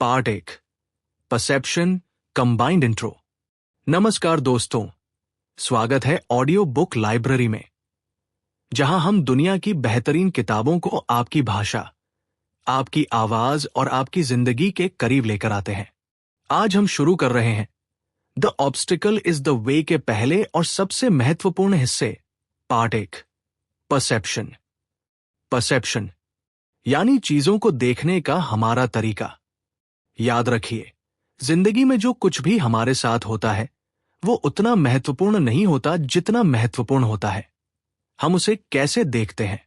Part 1 perception combined intro. नमस्कार दोस्तों, स्वागत है ऑडियो बुक लाइब्रेरी में, जहां हम दुनिया की बेहतरीन किताबों को आपकी भाषा, आपकी आवाज और आपकी जिंदगी के करीब लेकर आते हैं। आज हम शुरू कर रहे हैं the obstacle is the way के पहले और सबसे महत्वपूर्ण हिस्से, पार्ट 1 परसेप्शन। परसेप्शन यानी चीजों को देखने का हमारा तरीका। याद रखिए, जिंदगी में जो कुछ भी हमारे साथ होता है वो उतना महत्वपूर्ण नहीं होता जितना महत्वपूर्ण होता है हम उसे कैसे देखते हैं।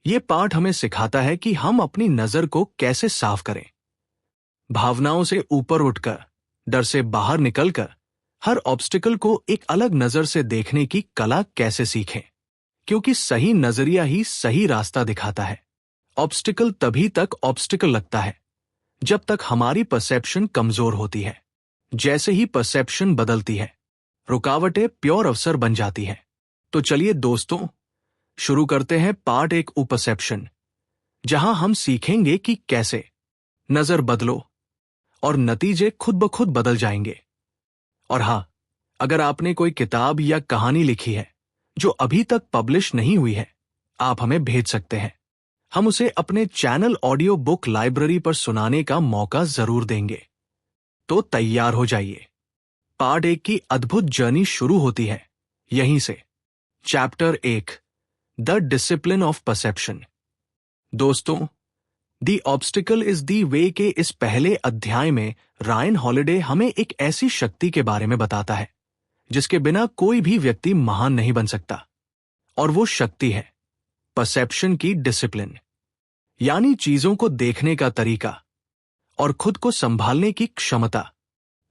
ये पाठ हमें सिखाता है कि हम अपनी नजर को कैसे साफ करें, भावनाओं से ऊपर उठकर, डर से बाहर निकलकर हर ऑब्स्टिकल को एक अलग नजर से देखने की कला कैसे सीखें, क्योंकि सही नजरिया ही सही रास्ता दिखाता है। ऑब्स्टिकल तभी तक ऑब्स्टिकल लगता है जब तक हमारी परसेप्शन कमजोर होती है। जैसे ही परसेप्शन बदलती है, रुकावटें प्योर अवसर बन जाती हैं। तो चलिए दोस्तों, शुरू करते हैं पार्ट 1 परसेप्शन, जहां हम सीखेंगे कि कैसे नजर बदलो और नतीजे खुद ब खुद बदल जाएंगे। और हां, अगर आपने कोई किताब या कहानी लिखी है जो अभी तक पब्लिश नहीं हुई है, आप हमें भेज सकते हैं। हम उसे अपने चैनल ऑडियो बुक लाइब्रेरी पर सुनाने का मौका जरूर देंगे। तो तैयार हो जाइए, पार्ट 1 की अद्भुत जर्नी शुरू होती है यहीं से। Chapter 1 the discipline of perception. दोस्तों, the obstacle is the way के इस पहले अध्याय में रायन हॉलिडे हमें एक ऐसी शक्ति के बारे में बताता है जिसके बिना कोई भी व्यक्ति महान नहीं बन सकता। और वो शक्ति है परसेप्शन की डिसिप्लिन, यानी चीजों को देखने का तरीका और खुद को संभालने की क्षमता।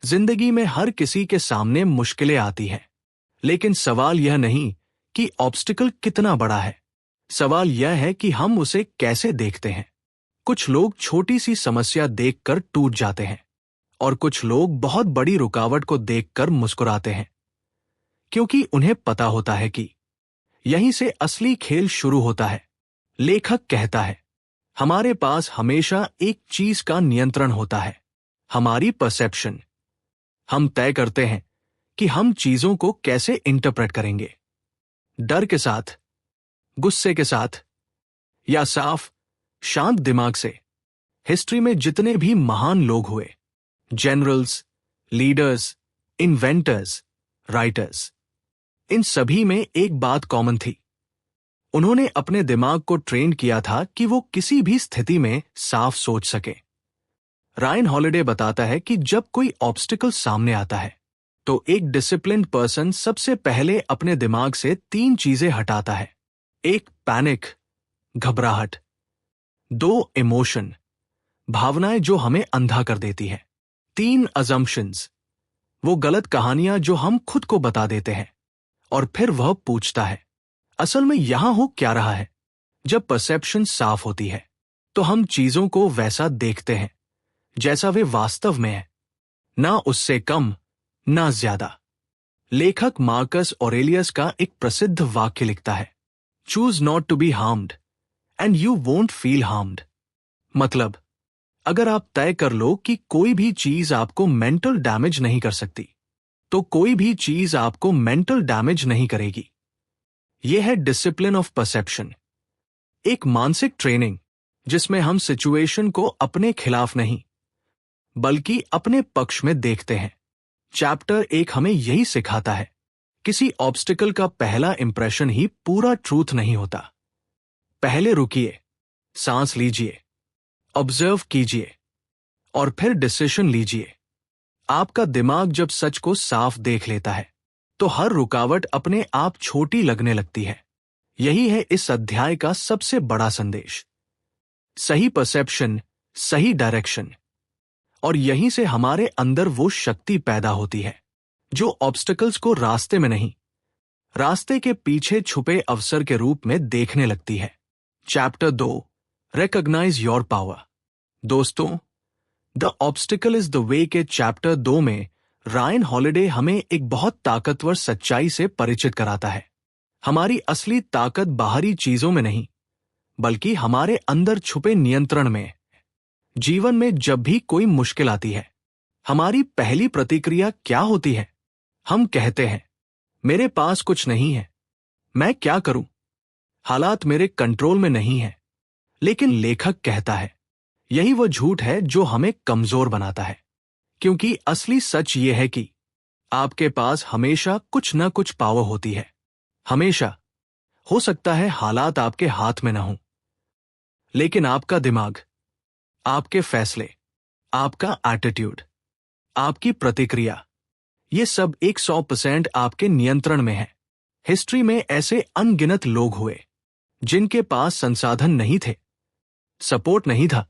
जिंदगी में हर किसी के सामने मुश्किलें आती हैं, लेकिन सवाल यह नहीं कि ऑब्स्टिकल कितना बड़ा है, सवाल यह है कि हम उसे कैसे देखते हैं। कुछ लोग छोटी सी समस्या देखकर टूट जाते हैं और कुछ लोग बहुत बड़ी रुकावट को देखकर मुस्कुराते हैं, क्योंकि उन्हें पता होता है कि यहीं से असली खेल शुरू होता है। लेखक कहता है, हमारे पास हमेशा एक चीज का नियंत्रण होता है, हमारी परसेप्शन। हम तय करते हैं कि हम चीजों को कैसे इंटरप्रेट करेंगे, डर के साथ, गुस्से के साथ या साफ शांत दिमाग से। हिस्ट्री में जितने भी महान लोग हुए, जनरल्स, लीडर्स, इन्वेंटर्स, राइटर्स, इन सभी में एक बात कॉमन थी, उन्होंने अपने दिमाग को ट्रेन किया था कि वो किसी भी स्थिति में साफ सोच सके। रायन हॉलिडे बताता है कि जब कोई ऑब्स्टिकल सामने आता है तो एक डिसिप्लिन्ड पर्सन सबसे पहले अपने दिमाग से 3 चीजें हटाता है। 1 पैनिक, घबराहट। 2 इमोशन, भावनाएं जो हमें अंधा कर देती है। 3 अजम्पशंस, वो गलत कहानियां जो हम खुद को बता देते हैं। और फिर वह पूछता है, असल में यहां हो क्या रहा है। जब परसेप्शन साफ होती है तो हम चीजों को वैसा देखते हैं जैसा वे वास्तव में है, ना उससे कम ना ज्यादा। लेखक मार्कस ऑरेलियस का एक प्रसिद्ध वाक्य लिखता है, choose not to be harmed and you won't feel harmed. मतलब, अगर आप तय कर लो कि कोई भी चीज आपको मेंटल डैमेज नहीं कर सकती, तो कोई भी चीज आपको मेंटल डैमेज नहीं करेगी। यह है डिसिप्लिन ऑफ परसेप्शन, एक मानसिक ट्रेनिंग जिसमें हम सिचुएशन को अपने खिलाफ नहीं बल्कि अपने पक्ष में देखते हैं। चैप्टर 1 हमें यही सिखाता है, किसी ऑब्स्टिकल का पहला इंप्रेशन ही पूरा ट्रूथ नहीं होता। पहले रुकिए, सांस लीजिए, ऑब्जर्व कीजिए और फिर डिसीजन लीजिए। आपका दिमाग जब सच को साफ देख लेता है तो हर रुकावट अपने आप छोटी लगने लगती है। यही है इस अध्याय का सबसे बड़ा संदेश, सही परसेप्शन, सही डायरेक्शन। और यहीं से हमारे अंदर वो शक्ति पैदा होती है जो ऑब्स्टिकल्स को रास्ते में नहीं, रास्ते के पीछे छुपे अवसर के रूप में देखने लगती है। Chapter 2 recognize your power. दोस्तों, the obstacle is the way के चैप्टर 2 में रायन हॉलिडे हमें एक बहुत ताकतवर सच्चाई से परिचित कराता है। हमारी असली ताकत बाहरी चीजों में नहीं, बल्कि हमारे अंदर छुपे नियंत्रण में। जीवन में जब भी कोई मुश्किल आती है, हमारी पहली प्रतिक्रिया क्या होती है? हम कहते हैं, मेरे पास कुछ नहीं है, मैं क्या करूं? हालात मेरे कंट्रोल में नहीं है। लेकिन लेखक कहता है, यही वो झूठ है जो हमें कमजोर बनाता है। क्योंकि असली सच ये है कि आपके पास हमेशा कुछ न कुछ पावर होती है। हमेशा। हो सकता है हालात आपके हाथ में न हों, लेकिन आपका दिमाग, आपके फैसले, आपका एटीट्यूड, आपकी प्रतिक्रिया, ये सब 100% आपके नियंत्रण में है। हिस्ट्री में ऐसे अनगिनत लोग हुए जिनके पास संसाधन नहीं थे, सपोर्ट नहीं था,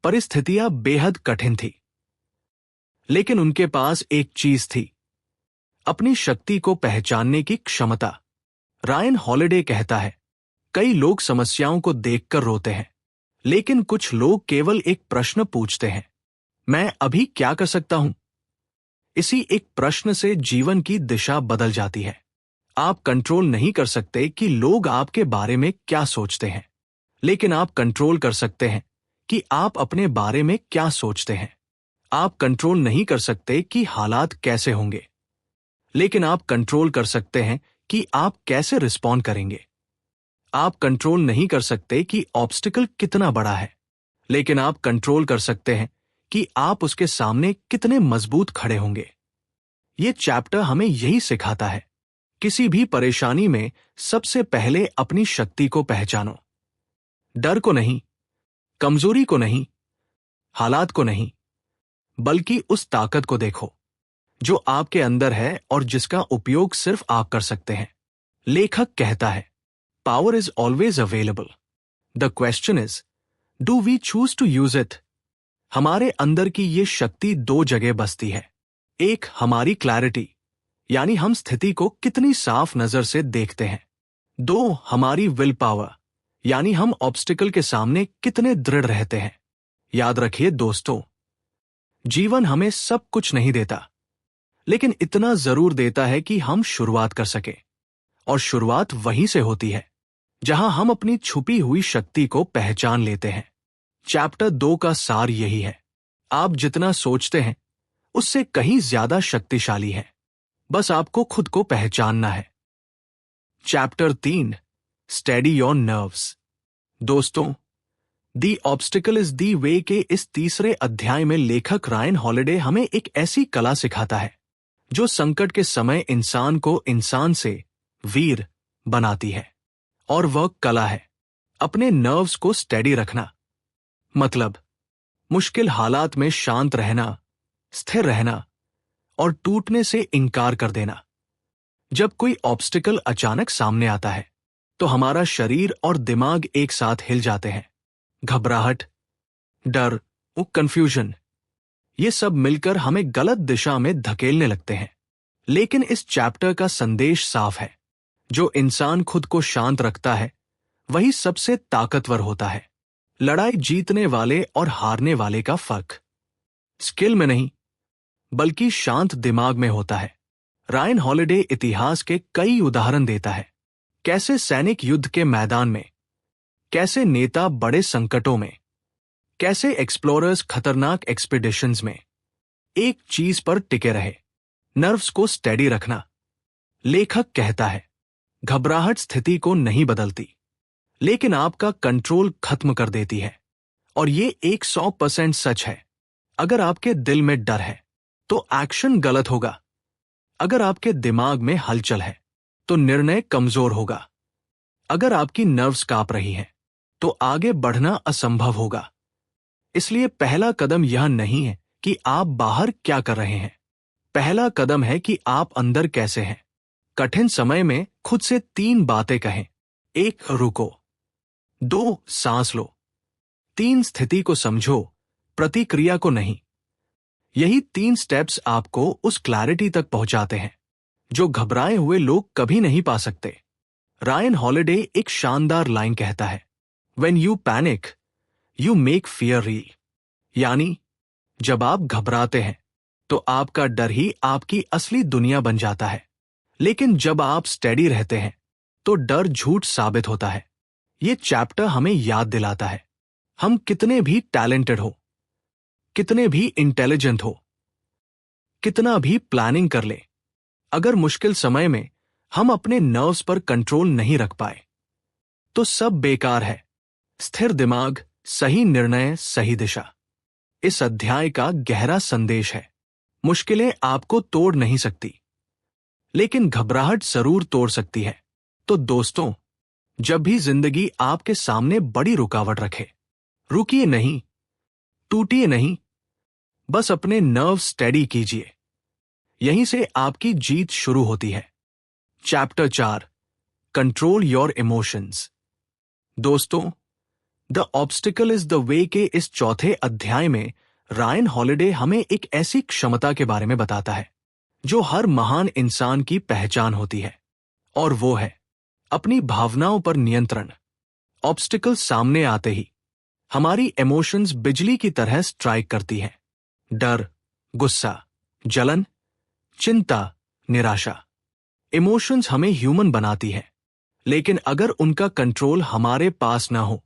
परिस्थितियां बेहद कठिन थी, लेकिन उनके पास एक चीज थी, अपनी शक्ति को पहचानने की क्षमता। रायन हॉलिडे कहता है, कई लोग समस्याओं को देखकर रोते हैं, लेकिन कुछ लोग केवल एक प्रश्न पूछते हैं, मैं अभी क्या कर सकता हूं? इसी एक प्रश्न से जीवन की दिशा बदल जाती है। आप कंट्रोल नहीं कर सकते कि लोग आपके बारे में क्या सोचते हैं, लेकिन आप कंट्रोल कर सकते हैं कि आप अपने बारे में क्या सोचते हैं। आप कंट्रोल नहीं कर सकते कि हालात कैसे होंगे, लेकिन आप कंट्रोल कर सकते हैं कि आप कैसे रिस्पॉन्ड करेंगे। आप कंट्रोल नहीं कर सकते कि ऑब्स्टिकल कितना बड़ा है, लेकिन आप कंट्रोल कर सकते हैं कि आप उसके सामने कितने मजबूत खड़े होंगे। ये चैप्टर हमें यही सिखाता है, किसी भी परेशानी में सबसे पहले अपनी शक्ति को पहचानो। डर को नहीं, कमजोरी को नहीं, हालात को नहीं, बल्कि उस ताकत को देखो जो आपके अंदर है और जिसका उपयोग सिर्फ आप कर सकते हैं। लेखक कहता है, power is always available, the question is, do we choose to use it? हमारे अंदर की ये शक्ति दो जगह बसती है। एक, हमारी क्लैरिटी, यानी हम स्थिति को कितनी साफ नजर से देखते हैं। दो, हमारी विल पावर, यानी हम ऑब्स्टिकल के सामने कितने दृढ़ रहते हैं। याद रखिए दोस्तों, जीवन हमें सब कुछ नहीं देता, लेकिन इतना जरूर देता है कि हम शुरुआत कर सके। और शुरुआत वहीं से होती है जहां हम अपनी छुपी हुई शक्ति को पहचान लेते हैं। चैप्टर 2 का सार यही है, आप जितना सोचते हैं उससे कहीं ज्यादा शक्तिशाली है, बस आपको खुद को पहचानना है। Chapter 3, steady your nerves. दोस्तों, दी ऑब्स्टिकल इज दी वे के इस तीसरे अध्याय में लेखक रायन हॉलिडे हमें एक ऐसी कला सिखाता है जो संकट के समय इंसान को इंसान से वीर बनाती है। और वह कला है अपने नर्व्स को स्टेडी रखना। मतलब, मुश्किल हालात में शांत रहना, स्थिर रहना और टूटने से इनकार कर देना। जब कोई ऑब्स्टिकल अचानक सामने आता है तो हमारा शरीर और दिमाग एक साथ हिल जाते हैं। घबराहट, डर, कंफ्यूजन, ये सब मिलकर हमें गलत दिशा में धकेलने लगते हैं। लेकिन इस चैप्टर का संदेश साफ है, जो इंसान खुद को शांत रखता है वही सबसे ताकतवर होता है। लड़ाई जीतने वाले और हारने वाले का फर्क स्किल में नहीं, बल्कि शांत दिमाग में होता है। रायन हॉलिडे इतिहास के कई उदाहरण देता है, कैसे सैनिक युद्ध के मैदान में, कैसे नेता बड़े संकटों में, कैसे एक्सप्लोरर्स खतरनाक एक्सपीडिशंस में एक चीज पर टिके रहे, नर्व्स को स्टेडी रखना। लेखक कहता है, घबराहट स्थिति को नहीं बदलती, लेकिन आपका कंट्रोल खत्म कर देती है। और ये 100% सच है। अगर आपके दिल में डर है तो एक्शन गलत होगा। अगर आपके दिमाग में हलचल है तो निर्णय कमजोर होगा। अगर आपकी नर्व्स कांप रही हैं तो आगे बढ़ना असंभव होगा। इसलिए पहला कदम यह नहीं है कि आप बाहर क्या कर रहे हैं, पहला कदम है कि आप अंदर कैसे हैं। कठिन समय में खुद से 3 बातें कहें। 1, रुको। 2, सांस लो। 3, स्थिति को समझो, प्रतिक्रिया को नहीं। यही 3 स्टेप्स आपको उस क्लैरिटी तक पहुंचाते हैं जो घबराए हुए लोग कभी नहीं पा सकते। रायन हॉलिडे एक शानदार लाइन कहता है, When you panic, you make fear real। यानी जब आप घबराते हैं तो आपका डर ही आपकी असली दुनिया बन जाता है, लेकिन जब आप स्टेडी रहते हैं तो डर झूठ साबित होता है। ये चैप्टर हमें याद दिलाता है, हम कितने भी टैलेंटेड हो, कितने भी इंटेलिजेंट हो, कितना भी प्लानिंग कर ले, अगर मुश्किल समय में हम अपने नर्व्स पर कंट्रोल नहीं रख पाए तो सब बेकार है। स्थिर दिमाग, सही निर्णय, सही दिशा। इस अध्याय का गहरा संदेश है, मुश्किलें आपको तोड़ नहीं सकती, लेकिन घबराहट जरूर तोड़ सकती है। तो दोस्तों, जब भी जिंदगी आपके सामने बड़ी रुकावट रखे, रुकिए नहीं, टूटिए नहीं, बस अपने नर्व स्टेडी कीजिए। यहीं से आपकी जीत शुरू होती है। Chapter 4, control your emotions. दोस्तों, the obstacle is the way के इस चौथे अध्याय में रायन हॉलिडे हमें एक ऐसी क्षमता के बारे में बताता है जो हर महान इंसान की पहचान होती है, और वो है अपनी भावनाओं पर नियंत्रण। ऑब्स्टिकल सामने आते ही हमारी इमोशंस बिजली की तरह स्ट्राइक करती हैं। डर, गुस्सा, जलन, चिंता, निराशा। इमोशंस हमें ह्यूमन बनाती है, लेकिन अगर उनका कंट्रोल हमारे पास ना हो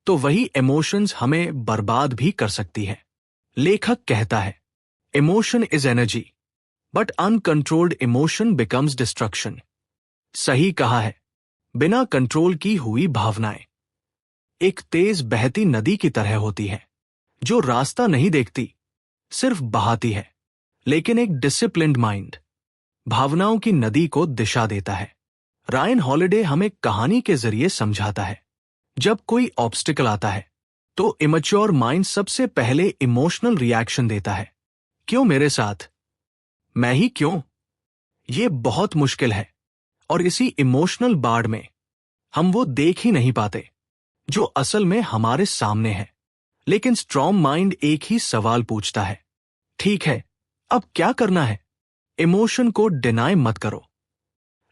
तो वही इमोशंस हमें बर्बाद भी कर सकती है। लेखक कहता है, emotion is energy, but uncontrolled emotion becomes destruction. सही कहा है, बिना कंट्रोल की हुई भावनाएं एक तेज बहती नदी की तरह होती है, जो रास्ता नहीं देखती, सिर्फ बहाती है। लेकिन एक डिसिप्लिन्ड माइंड भावनाओं की नदी को दिशा देता है। रायन हॉलिडे हमें कहानी के जरिए समझाता है, जब कोई ऑब्स्टिकल आता है तो इमैच्योर माइंड सबसे पहले इमोशनल रिएक्शन देता है। क्यों मेरे साथ? मैं ही क्यों? ये बहुत मुश्किल है। और इसी इमोशनल बाढ़ में हम वो देख ही नहीं पाते जो असल में हमारे सामने है। लेकिन स्ट्रॉन्ग माइंड एक ही सवाल पूछता है, ठीक है, अब क्या करना है? इमोशन को डिनाई मत करो,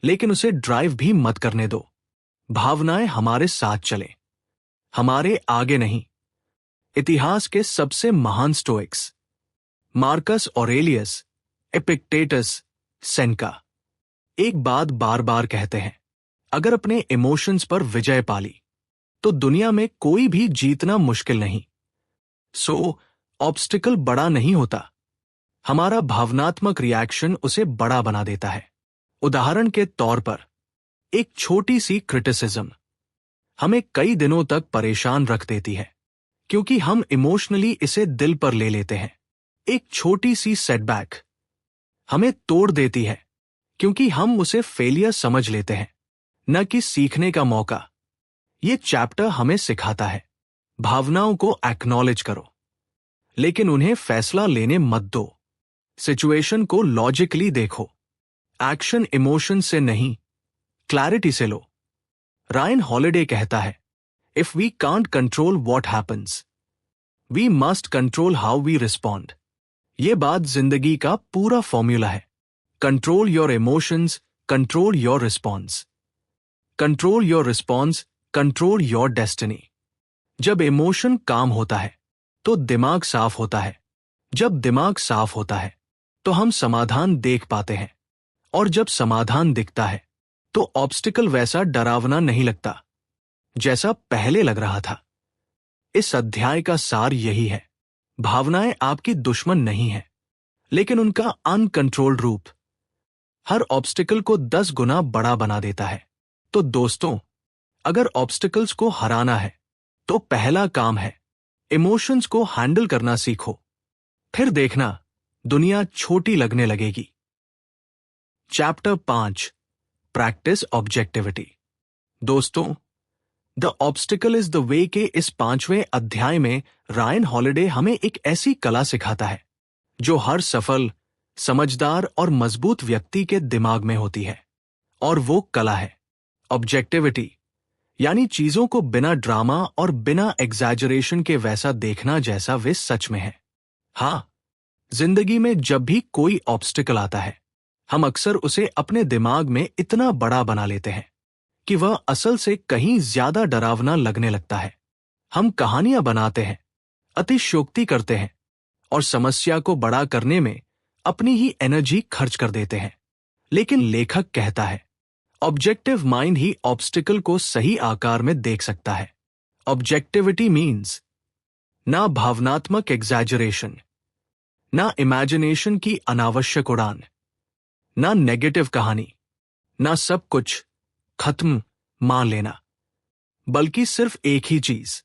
लेकिन उसे ड्राइव भी मत करने दो। भावनाएं हमारे साथ चले, हमारे आगे नहीं। इतिहास के सबसे महान Stoics Marcus Aurelius, Epictetus, Seneca एक बात बार बार कहते हैं, अगर अपने इमोशंस पर विजय पाली तो दुनिया में कोई भी जीतना मुश्किल नहीं। सो ऑब्स्टिकल बड़ा नहीं होता, हमारा भावनात्मक रिएक्शन उसे बड़ा बना देता है। उदाहरण के तौर पर, एक छोटी सी क्रिटिसिज्म हमें कई दिनों तक परेशान रख देती है, क्योंकि हम इमोशनली इसे दिल पर ले लेते हैं। एक छोटी सी सेटबैक हमें तोड़ देती है, क्योंकि हम उसे फेलियर समझ लेते हैं, न कि सीखने का मौका। ये चैप्टर हमें सिखाता है, भावनाओं को एक्नॉलेज करो, लेकिन उन्हें फैसला लेने मत दो। सिचुएशन को लॉजिकली देखो, एक्शन इमोशन से नहीं, क्लैरिटी से लो। रायन हॉलिडे कहता है, if we can't control what happens, we must control how we respond. ये बात जिंदगी का पूरा फॉर्मूला है। Control your emotions, control your response. Control your response, control your destiny. जब इमोशन काम होता है तो दिमाग साफ होता है। जब दिमाग साफ होता है तो हम समाधान देख पाते हैं, और जब समाधान दिखता है तो ऑब्स्टिकल वैसा डरावना नहीं लगता जैसा पहले लग रहा था। इस अध्याय का सार यही है, भावनाएं आपकी दुश्मन नहीं है, लेकिन उनका अनकंट्रोल्ड रूप हर ऑब्स्टिकल को 10 गुना बड़ा बना देता है। तो दोस्तों, अगर ऑब्स्टिकल्स को हराना है तो पहला काम है, इमोशंस को हैंडल करना सीखो। फिर देखना, दुनिया छोटी लगने लगेगी। Chapter 5, practise objectivity. दोस्तों, the obstacle is the way के इस 5वें अध्याय में रायन हॉलिडे हमें एक ऐसी कला सिखाता है जो हर सफल, समझदार और मजबूत व्यक्ति के दिमाग में होती है। और वो कला है ऑब्जेक्टिविटी, यानी चीजों को बिना ड्रामा और बिना एग्जैजरेशन के वैसा देखना जैसा वे सच में है। हाँ, जिंदगी में जब भी कोई ऑब्स्टिकल आता है, हम अक्सर उसे अपने दिमाग में इतना बड़ा बना लेते हैं कि वह असल से कहीं ज्यादा डरावना लगने लगता है। हम कहानियां बनाते हैं, अतिशयोक्ति करते हैं और समस्या को बड़ा करने में अपनी ही एनर्जी खर्च कर देते हैं। लेकिन लेखक कहता है, ऑब्जेक्टिव माइंड ही ऑब्स्टिकल को सही आकार में देख सकता है ऑब्जेक्टिविटी मीन्स ना भावनात्मक एग्जैजरेशन, ना इमेजिनेशन की अनावश्यक उड़ान, ना नेगेटिव कहानी, ना सब कुछ खत्म मान लेना, बल्कि सिर्फ एक ही चीज।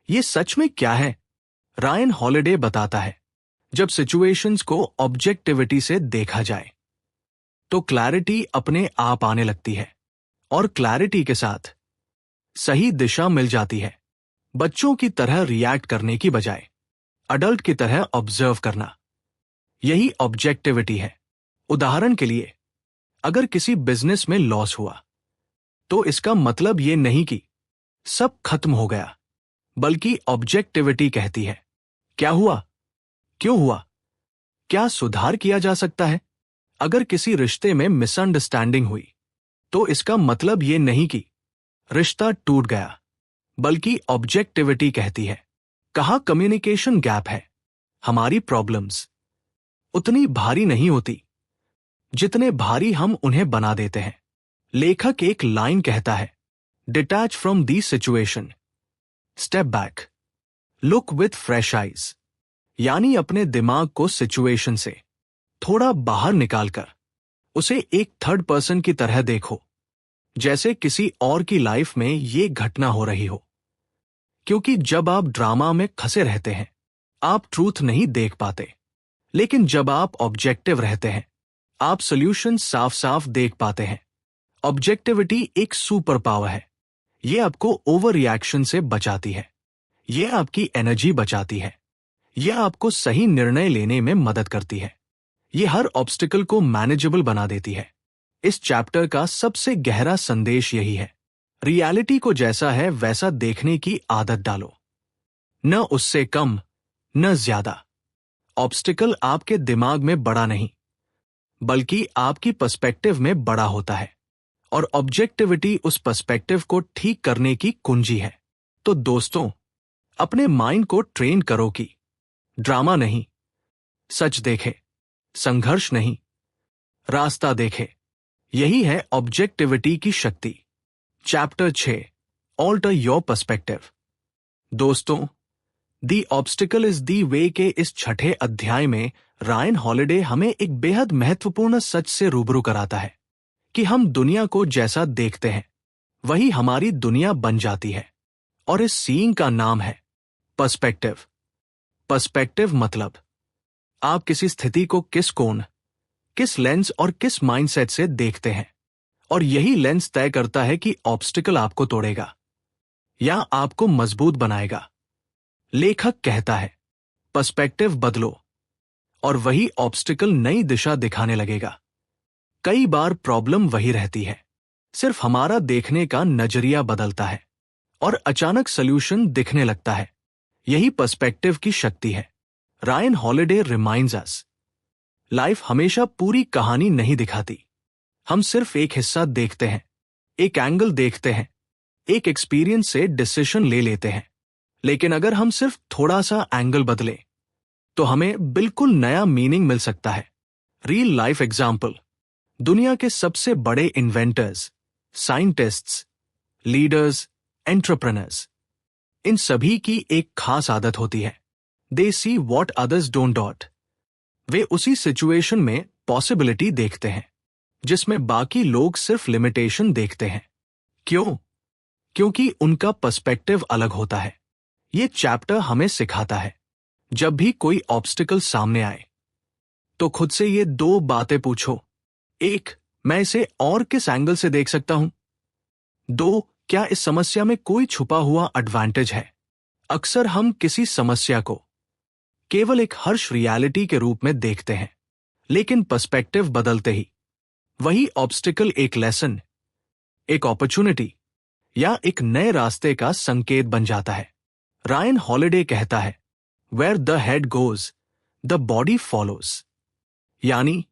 ये सच में क्या है? रायन हॉलिडे बताता है, जब सिचुएशंस को ऑब्जेक्टिविटी से देखा जाए तो क्लैरिटी अपने आप आने लगती है, और क्लैरिटी के साथ सही दिशा मिल जाती है। बच्चों की तरह रिएक्ट करने की बजाय अडल्ट की तरह ऑब्जर्व करना, यही ऑब्जेक्टिविटी है। उदाहरण के लिए, अगर किसी बिजनेस में लॉस हुआ तो इसका मतलब यह नहीं कि सब खत्म हो गया, बल्कि ऑब्जेक्टिविटी कहती है क्या हुआ, क्यों हुआ, क्या सुधार किया जा सकता है। अगर किसी रिश्ते में मिसअंडरस्टैंडिंग हुई तो इसका मतलब यह नहीं कि रिश्ता टूट गया, बल्कि ऑब्जेक्टिविटी कहती है कहाँ कम्युनिकेशन गैप है। हमारी प्रॉब्लम्स उतनी भारी नहीं होती जितने भारी हम उन्हें बना देते हैं। लेखक एक लाइन कहता है, detach from the situation, step back, look with fresh eyes. यानी अपने दिमाग को सिचुएशन से थोड़ा बाहर निकालकर उसे एक थर्ड पर्सन की तरह देखो, जैसे किसी और की लाइफ में ये घटना हो रही हो। क्योंकि जब आप ड्रामा में फंसे रहते हैं आप ट्रूथ नहीं देख पाते, लेकिन जब आप ऑब्जेक्टिव रहते हैं आप सॉल्यूशन साफ साफ देख पाते हैं। ऑब्जेक्टिविटी एक सुपर पावर है। यह आपको ओवर रिएक्शन से बचाती है, यह आपकी एनर्जी बचाती है, यह आपको सही निर्णय लेने में मदद करती है, यह हर ऑब्स्टिकल को मैनेजेबल बना देती है। इस चैप्टर का सबसे गहरा संदेश यही है, रियलिटी को जैसा है वैसा देखने की आदत डालो, न उससे कम न ज्यादा। ऑब्स्टिकल आपके दिमाग में बड़ा नहीं, बल्कि आपकी पर्सपेक्टिव में बड़ा होता है, और ऑब्जेक्टिविटी उस पर्सपेक्टिव को ठीक करने की कुंजी है। तो दोस्तों, अपने माइंड को ट्रेन करो कि ड्रामा नहीं, सच देखे, संघर्ष नहीं, रास्ता देखे। यही है ऑब्जेक्टिविटी की शक्ति। Chapter 6, alter your perspective. दोस्तों, दी ऑब्स्टिकल इज दी वे के इस छठे अध्याय में रायन हॉलिडे हमें एक बेहद महत्वपूर्ण सच से रूबरू कराता है कि हम दुनिया को जैसा देखते हैं वही हमारी दुनिया बन जाती है, और इस सीइंग का नाम है पर्सपेक्टिव। पर्सपेक्टिव मतलब आप किसी स्थिति को किस कोण, किस लेंस और किस माइंडसेट से देखते हैं, और यही लेंस तय करता है कि ऑब्स्टिकल आपको तोड़ेगा या आपको मजबूत बनाएगा। लेखक कहता है, पर्सपेक्टिव बदलो और वही ऑब्स्टिकल नई दिशा दिखाने लगेगा। कई बार प्रॉब्लम वही रहती है, सिर्फ हमारा देखने का नजरिया बदलता है और अचानक सॉल्यूशन दिखने लगता है। यही पर्सपेक्टिव की शक्ति है। रायन हॉलिडे रिमाइंड्स अस, लाइफ हमेशा पूरी कहानी नहीं दिखाती। हम सिर्फ एक हिस्सा देखते हैं, एक एंगल देखते हैं, एक एक्सपीरियंस से डिसीजन ले लेते हैं। लेकिन अगर हम सिर्फ थोड़ा सा एंगल बदलें तो हमें बिल्कुल नया मीनिंग मिल सकता है। रियल लाइफ एग्जाम्पल, दुनिया के सबसे बड़े इन्वेंटर्स, साइंटिस्ट्स, लीडर्स, एंटरप्रेन्योर्स, इन सभी की एक खास आदत होती है, they see what others don't dot. वे उसी सिचुएशन में पॉसिबिलिटी देखते हैं जिसमें बाकी लोग सिर्फ लिमिटेशन देखते हैं। क्यों? क्योंकि उनका पर्सपेक्टिव अलग होता है। ये चैप्टर हमें सिखाता है, जब भी कोई ऑब्स्टिकल सामने आए तो खुद से ये दो बातें पूछो। 1, मैं इसे और किस एंगल से देख सकता हूं? 2, क्या इस समस्या में कोई छुपा हुआ एडवांटेज है? अक्सर हम किसी समस्या को केवल एक हर्ष रियलिटी के रूप में देखते हैं, लेकिन पर्सपेक्टिव बदलते ही वही ऑब्स्टिकल एक लेसन, एक अपॉर्चुनिटी या एक नए रास्ते का संकेत बन जाता है। रायन हॉलिडे कहता है, where the head goes the body follows. यानी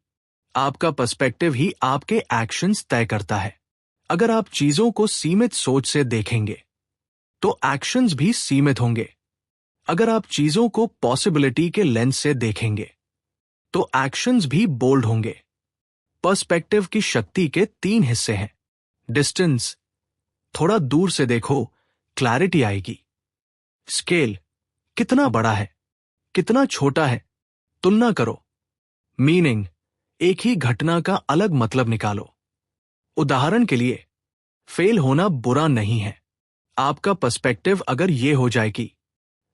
आपका पर्सपेक्टिव ही आपके एक्शंस तय करता है। अगर आप चीजों को सीमित सोच से देखेंगे तो एक्शंस भी सीमित होंगे। अगर आप चीजों को पॉसिबिलिटी के लेंस से देखेंगे तो एक्शंस भी बोल्ड होंगे। पर्सपेक्टिव की शक्ति के 3 हिस्से हैं। डिस्टेंस, थोड़ा दूर से देखो, क्लैरिटी आएगी। स्केल कितना बड़ा है, कितना छोटा है, तुलना करो। मीनिंग एक ही घटना का अलग मतलब निकालो। उदाहरण के लिए, फेल होना बुरा नहीं है। आपका पर्सपेक्टिव अगर ये हो जाए कि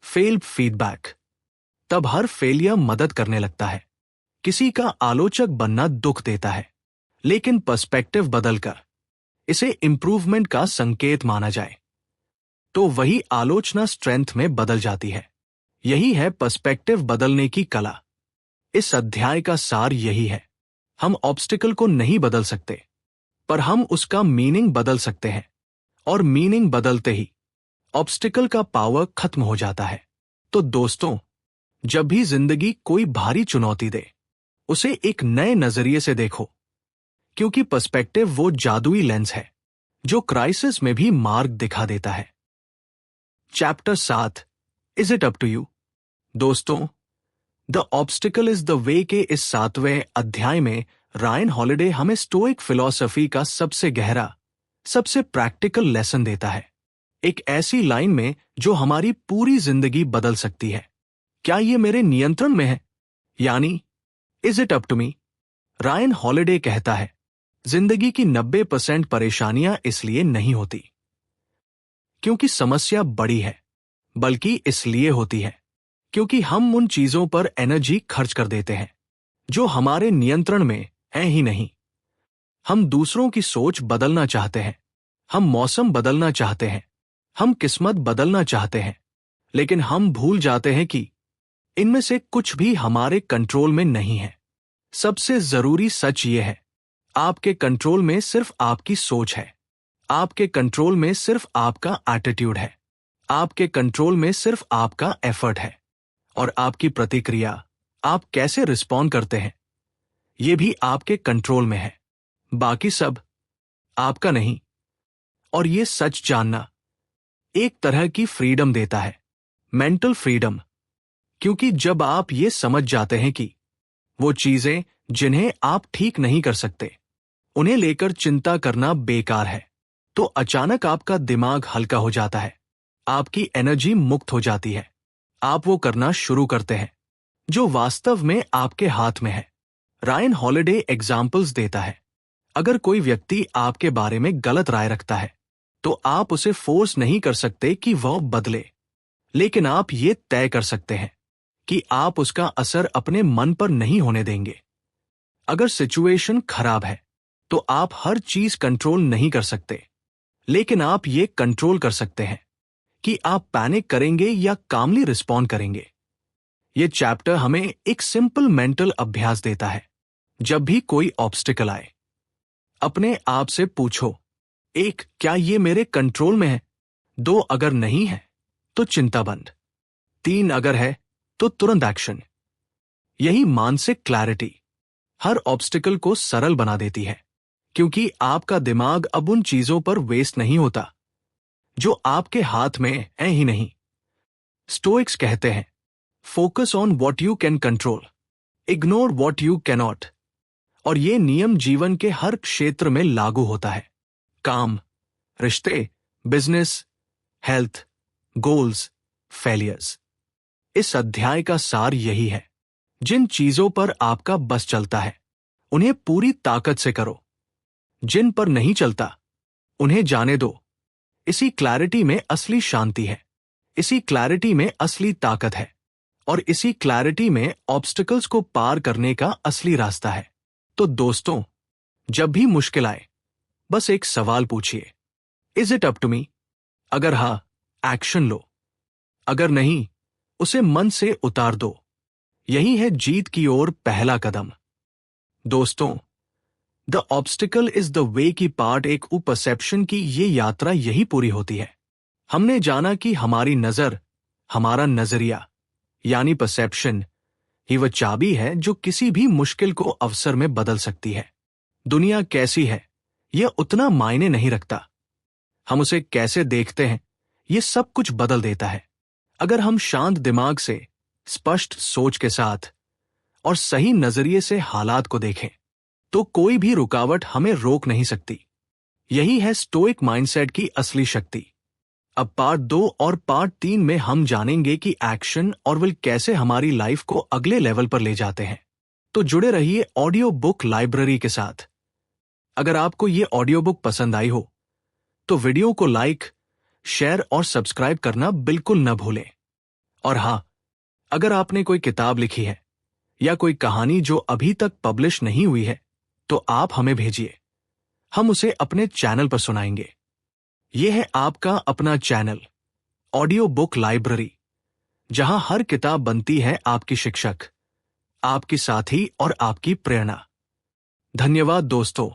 फेल्ड फीडबैक, तब हर फेलियर मदद करने लगता है। किसी का आलोचक बनना दुख देता है, लेकिन पर्सपेक्टिव बदलकर इसे इंप्रूवमेंट का संकेत माना जाए तो वही आलोचना स्ट्रेंथ में बदल जाती है। यही है पर्सपेक्टिव बदलने की कला। इस अध्याय का सार यही है, हम ऑब्स्टिकल को नहीं बदल सकते, पर हम उसका मीनिंग बदल सकते हैं, और मीनिंग बदलते ही ऑब्स्टिकल का पावर खत्म हो जाता है। तो दोस्तों, जब भी जिंदगी कोई भारी चुनौती दे, उसे एक नए नजरिए से देखो, क्योंकि पर्सपेक्टिव वो जादुई लेंस है जो क्राइसिस में भी मार्ग दिखा देता है। Chapter 7, is it up to you? दोस्तों, the obstacle is the way के इस 7वें अध्याय में रायन हॉलिडे हमें स्टोइक फिलॉसफी का सबसे गहरा, सबसे प्रैक्टिकल लेसन देता है, एक ऐसी लाइन में जो हमारी पूरी जिंदगी बदल सकती है। क्या ये मेरे नियंत्रण में है? यानी is it up to me? Ryan Holiday कहता है, जिंदगी की 90% परेशानियां इसलिए नहीं होती क्योंकि समस्या बड़ी है, बल्कि इसलिए होती है क्योंकि हम उन चीजों पर एनर्जी खर्च कर देते हैं जो हमारे नियंत्रण में हैं ही नहीं। हम दूसरों की सोच बदलना चाहते हैं, हम मौसम बदलना चाहते हैं, हम किस्मत बदलना चाहते हैं, लेकिन हम भूल जाते हैं कि इनमें से कुछ भी हमारे कंट्रोल में नहीं है। सबसे जरूरी सच ये है, आपके कंट्रोल में सिर्फ आपकी सोच है, आपके कंट्रोल में सिर्फ आपका एटीट्यूड है, आपके कंट्रोल में सिर्फ आपका एफर्ट है, और आपकी प्रतिक्रिया, आप कैसे रिस्पॉन्ड करते हैं, ये भी आपके कंट्रोल में है। बाकी सब आपका नहीं। और ये सच जानना एक तरह की फ्रीडम देता है, मेंटल फ्रीडम, क्योंकि जब आप ये समझ जाते हैं कि वो चीजें जिन्हें आप ठीक नहीं कर सकते, उन्हें लेकर चिंता करना बेकार है, तो अचानक आपका दिमाग हल्का हो जाता है, आपकी एनर्जी मुक्त हो जाती है, आप वो करना शुरू करते हैं जो वास्तव में आपके हाथ में है। रायन हॉलिडे एग्जाम्पल्स देता है, अगर कोई व्यक्ति आपके बारे में गलत राय रखता है, तो आप उसे फोर्स नहीं कर सकते कि वह बदले, लेकिन आप ये तय कर सकते हैं कि आप उसका असर अपने मन पर नहीं होने देंगे। अगर सिचुएशन खराब है, तो आप हर चीज कंट्रोल नहीं कर सकते, लेकिन आप ये कंट्रोल कर सकते हैं कि आप पैनिक करेंगे या कामली रिस्पॉन्ड करेंगे। ये चैप्टर हमें एक सिंपल मेंटल अभ्यास देता है। जब भी कोई ऑब्स्टिकल आए, अपने आप से पूछो, 1, क्या ये मेरे कंट्रोल में है? 2, अगर नहीं है तो चिंता बंद। 3, अगर है तो तुरंत एक्शन। यही मानसिक क्लैरिटी हर ऑब्स्टिकल को सरल बना देती है, क्योंकि आपका दिमाग अब उन चीजों पर वेस्ट नहीं होता जो आपके हाथ में है ही नहीं। स्टोइक्स कहते हैं, focus on what you can control, ignore what you can not. और ये नियम जीवन के हर क्षेत्र में लागू होता है, काम, रिश्ते, बिजनेस, हेल्थ, गोल्स, फेलियर्स। इस अध्याय का सार यही है, जिन चीजों पर आपका बस चलता है, उन्हें पूरी ताकत से करो। जिन पर नहीं चलता, उन्हें जाने दो। इसी क्लैरिटी में असली शांति है, इसी क्लैरिटी में असली ताकत है, और इसी क्लैरिटी में ऑब्स्टिकल्स को पार करने का असली रास्ता है। तो दोस्तों, जब भी मुश्किल आए, बस एक सवाल पूछिए, is it up to me? अगर हाँ, एक्शन लो, अगर नहीं, उसे मन से उतार दो। यही है जीत की ओर पहला कदम। दोस्तों, द ऑब्स्टिकल इज द वे की पार्ट एक परसेप्शन की ये यात्रा यही पूरी होती है। हमने जाना कि हमारी नजर, हमारा नजरिया यानी परसेप्शन ही वह चाबी है जो किसी भी मुश्किल को अवसर में बदल सकती है। दुनिया कैसी है, यह उतना मायने नहीं रखता, हम उसे कैसे देखते हैं, यह सब कुछ बदल देता है। अगर हम शांत दिमाग से, स्पष्ट सोच के साथ और सही नजरिए से हालात को देखें, तो कोई भी रुकावट हमें रोक नहीं सकती। यही है स्टोइक माइंडसेट की असली शक्ति। अब पार्ट 2 और पार्ट 3 में हम जानेंगे कि एक्शन और विल कैसे हमारी लाइफ को अगले लेवल पर ले जाते हैं। तो जुड़े रहिए ऑडियो बुक लाइब्रेरी के साथ। अगर आपको ये ऑडियो बुक पसंद आई हो तो वीडियो को लाइक, शेयर और सब्सक्राइब करना बिल्कुल न भूलें। और हाँ, अगर आपने कोई किताब लिखी है या कोई कहानी जो अभी तक पब्लिश नहीं हुई है तो आप हमें भेजिए, हम उसे अपने चैनल पर सुनाएंगे। यह है आपका अपना चैनल ऑडियो बुक लाइब्रेरी, जहां हर किताब बनती है आपकी शिक्षक, आपकी साथी और आपकी प्रेरणा। धन्यवाद दोस्तों।